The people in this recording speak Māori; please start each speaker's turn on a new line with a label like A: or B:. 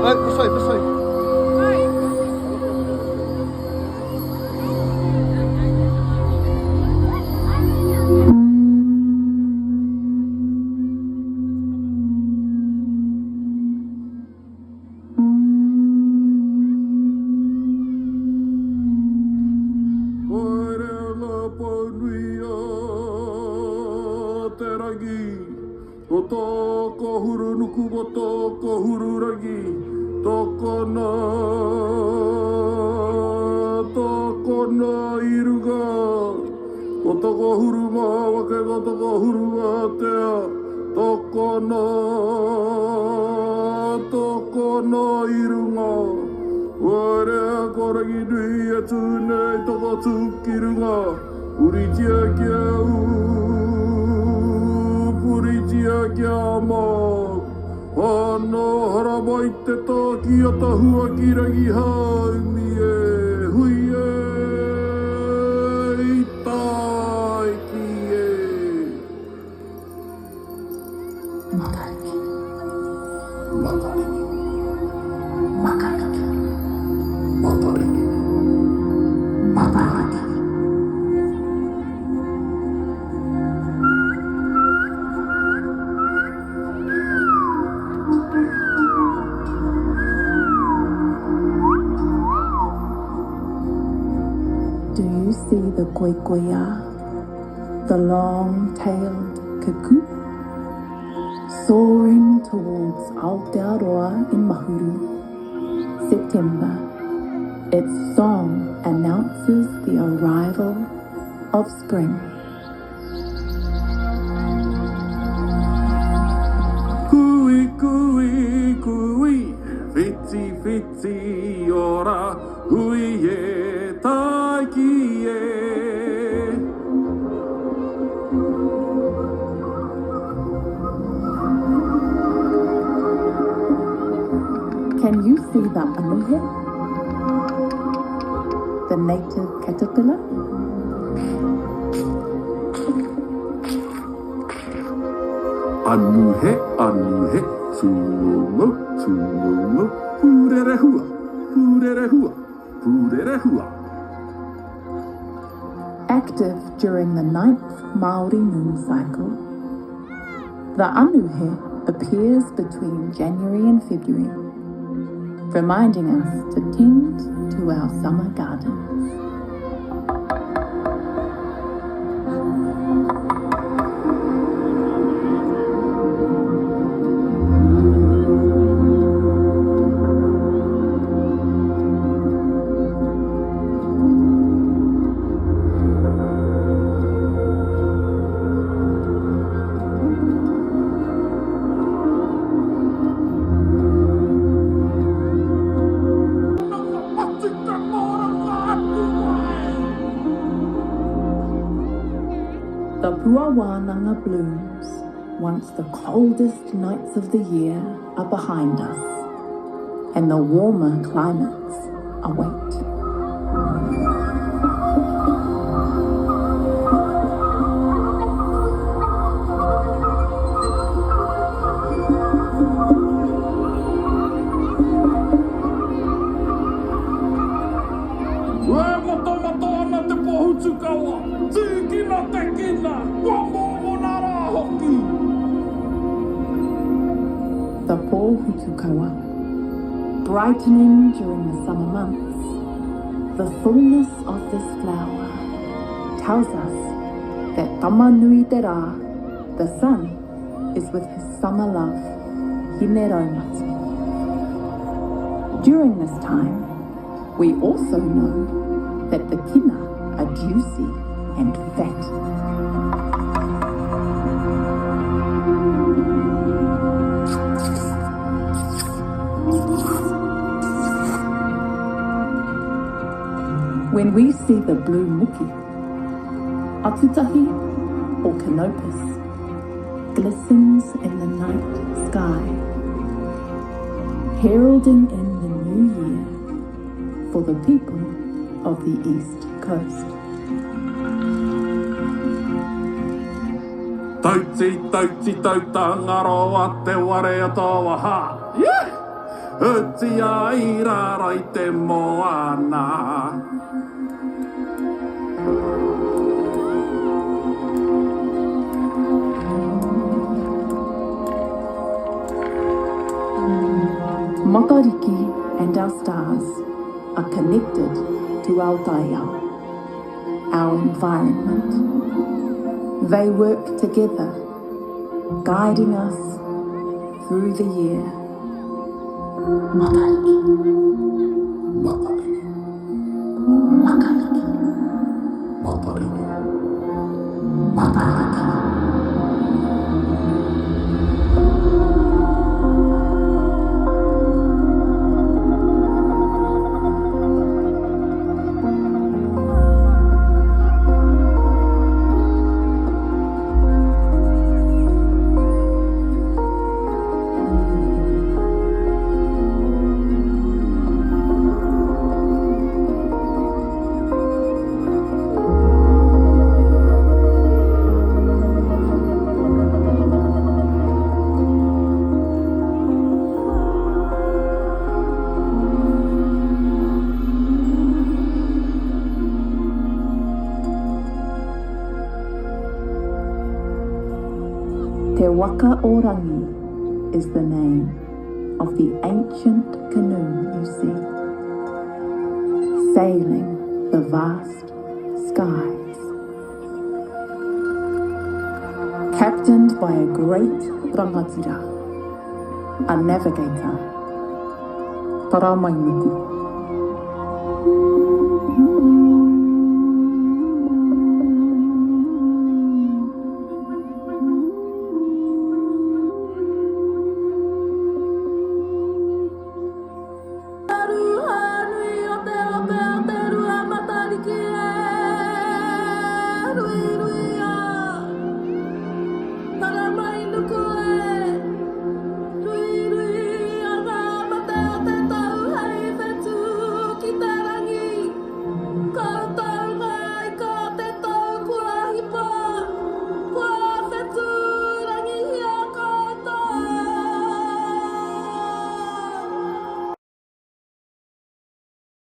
A: Pessoal, pessoal.
B: Otoko huru nuku botoko huru ragi toko na iru ga otoko huru ma wake ga toko huru wa tea toko na iru ga ware koragi nui e tūnei toko tūkiru ga uritia kia Puritia kia mā Ano haramai te tā ki a tahua ki rangi haumi e Hui e I tai ki e
C: Matariki. Matariki. Matariki.
B: Matariki.
C: Matariki. Do you see the koikoia, the long-tailed cuckoo, soaring towards Aotearoa in Mahuru? September, its song announces the arrival of spring.
B: Kui, kui, kui Fiti, fiti, ora Hui e tai ki e
C: Can you see the anuhe? The native caterpillar?
B: Anuhe, anuhe, tuongo, tuongo, purere hua, purere hua, purere hua.
C: Active during the 9th Māori moon cycle, the anuhe appears between January and February, reminding us to tend to our summer gardens. The Puawananga blooms once the coldest nights of the year are behind us and the warmer climates await. The Pōhutukawa, brightening during the summer months, the fullness of this flower tells us that Tamanui Te Rā, the sun, is with his summer love, Hineromatsu. During this time, we also know that the kina are juicy and fat. When we see the blue muki, atutahi or canopus glistens in the night sky, heralding in the new year for the people of the East Coast.
B: Tauti, tauti, tautangaro a te ware atoa ha. Yeah! Uti ai rara I te moana.
C: Matariki and our stars are connected to our taia, our environment. They work together, guiding us through the year. Matariki.
B: Matariki.
C: Matariki.
B: Matariki.
C: Matariki. Te Waka Orangi is the name of the ancient canoe you see, sailing the vast skies. Captained by a great rangatira, a navigator, Paramainuku.